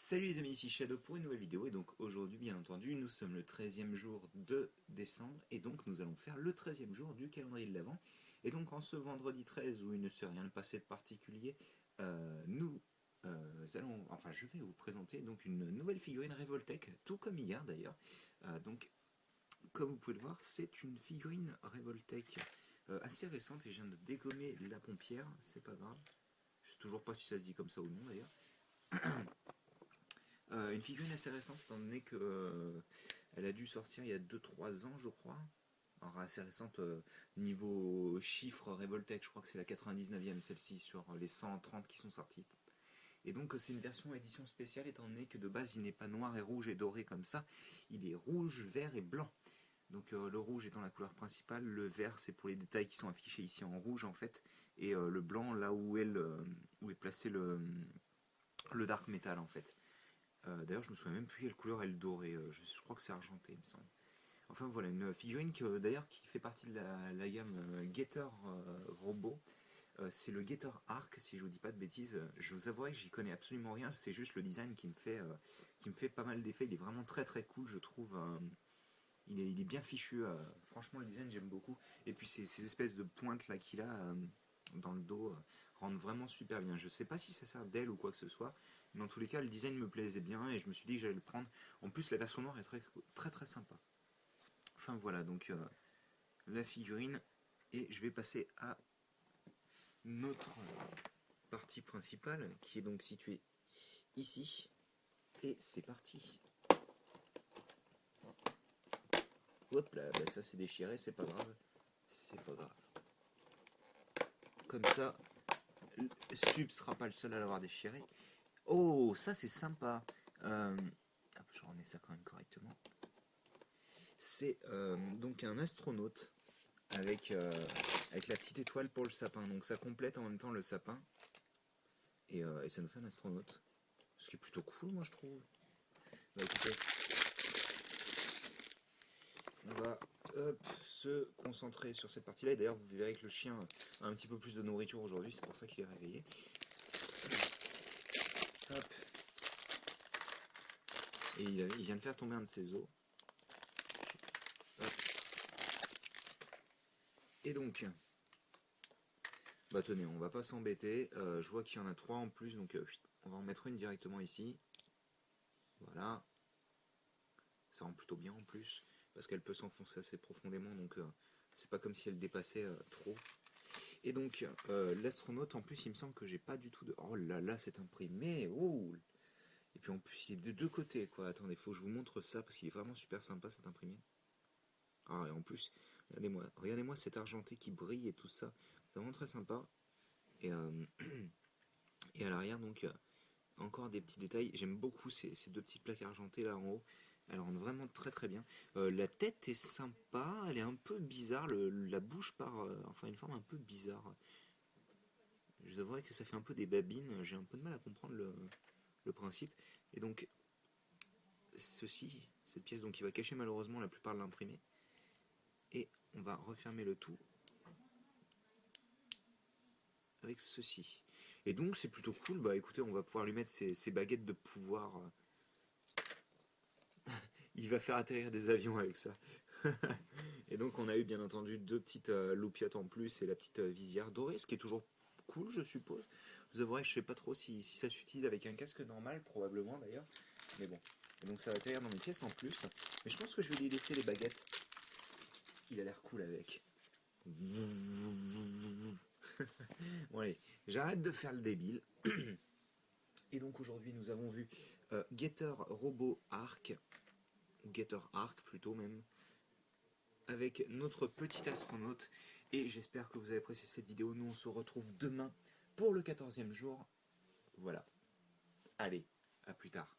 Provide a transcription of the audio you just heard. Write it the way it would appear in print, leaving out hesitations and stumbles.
Salut les amis, ici Shadow pour une nouvelle vidéo et donc aujourd'hui bien entendu nous sommes le 13e jour de décembre et donc nous allons faire le 13e jour du calendrier de l'Avent et donc en ce vendredi 13 où il ne s'est rien passé de particulier je vais vous présenter donc une nouvelle figurine Revoltech tout comme hier d'ailleurs. Donc comme vous pouvez le voir c'est une figurine Revoltech assez récente et je viens de dégommer la pompière, c'est pas grave, je sais toujours pas si ça se dit comme ça ou non d'ailleurs. Une figurine assez récente étant donné que elle a dû sortir il y a 2-3 ans je crois. Alors assez récente niveau chiffre Revoltech, je crois que c'est la 99e celle-ci sur les 130 qui sont sorties. Et donc c'est une version édition spéciale étant donné que de base il n'est pas noir et rouge et doré comme ça, il est rouge, vert et blanc. Donc le rouge étant la couleur principale, le vert c'est pour les détails qui sont affichés ici en rouge en fait, et le blanc là où est placé le dark metal en fait. D'ailleurs, je me souviens même plus quelle couleur elle dorée. Je crois que c'est argenté, il me semble. Enfin voilà, une figurine d'ailleurs qui fait partie de la gamme Gator Robot. C'est le Gator Arc, si je vous dis pas de bêtises. Je vous avouerai que j'y connais absolument rien. C'est juste le design qui me fait pas mal d'effets. Il est vraiment très très cool, je trouve. Il est bien fichu. Franchement, le design j'aime beaucoup. Et puis ces espèces de pointes là qu'il a dans le dos rendent vraiment super bien. Je sais pas si ça sert d'aile ou quoi que ce soit, mais en tous les cas, le design me plaisait bien et je me suis dit que j'allais le prendre. En plus, la version noire est très très très sympa. Enfin voilà, donc la figurine, et je vais passer à notre partie principale qui est donc située ici. Et c'est parti. Hop là, bah ça c'est déchiré, c'est pas grave. C'est pas grave. Comme ça, le Sub sera pas le seul à l'avoir déchiré. Oh, ça c'est sympa. Je remets ça quand même correctement. C'est donc un astronaute avec la petite étoile pour le sapin. Donc ça complète en même temps le sapin. Et ça nous fait un astronaute. Ce qui est plutôt cool, moi je trouve. Bah, écoutez, on va se concentrer sur cette partie-là. Et d'ailleurs, vous verrez que le chien a un petit peu plus de nourriture aujourd'hui. C'est pour ça qu'il est réveillé. Hop. Et il vient de faire tomber un de ses os. Hop. Et donc, bah tenez, on va pas s'embêter. Je vois qu'il y en a 3 en plus, donc on va en mettre une directement ici. Voilà. Ça rend plutôt bien en plus, parce qu'elle peut s'enfoncer assez profondément, donc c'est pas comme si elle dépassait trop. Et donc, l'astronaute, en plus, il me semble que j'ai pas du tout de... Oh là là, c'est imprimé. Oh. Et puis en plus, il est de deux côtés, quoi. Attendez, faut que je vous montre ça, parce qu'il est vraiment super sympa, cet imprimé. Ah, et en plus, regardez-moi cet argenté qui brille et tout ça. C'est vraiment très sympa. Et, et à l'arrière, donc, encore des petits détails. J'aime beaucoup ces deux petites plaques argentées là en haut. Elles rendent vraiment très très bien. La tête est sympa, elle est un peu bizarre. La bouche part, enfin une forme un peu bizarre. Je vous avouerai que ça fait un peu des babines. J'ai un peu de mal à comprendre le principe. Et donc, cette pièce donc qui va cacher malheureusement la plupart de l'imprimé. Et on va refermer le tout avec ceci. Et donc c'est plutôt cool. Bah écoutez, on va pouvoir lui mettre ses baguettes de pouvoir. Il va faire atterrir des avions avec ça. Et donc on a eu bien entendu deux petites loupiottes en plus et la petite visière dorée, ce qui est toujours cool je suppose. Vous avouerez que je sais pas trop si ça s'utilise avec un casque normal, probablement d'ailleurs. Mais bon. Et donc ça va atterrir dans mes pièces en plus. Mais je pense que je vais lui laisser les baguettes. Il a l'air cool avec. Bon allez, j'arrête de faire le débile. Et donc aujourd'hui nous avons vu Gator Robot Arc, ou Gator Arc plutôt même, avec notre petit astronaute. Et j'espère que vous avez apprécié cette vidéo. Nous on se retrouve demain pour le 14e jour. Voilà. Allez, à plus tard.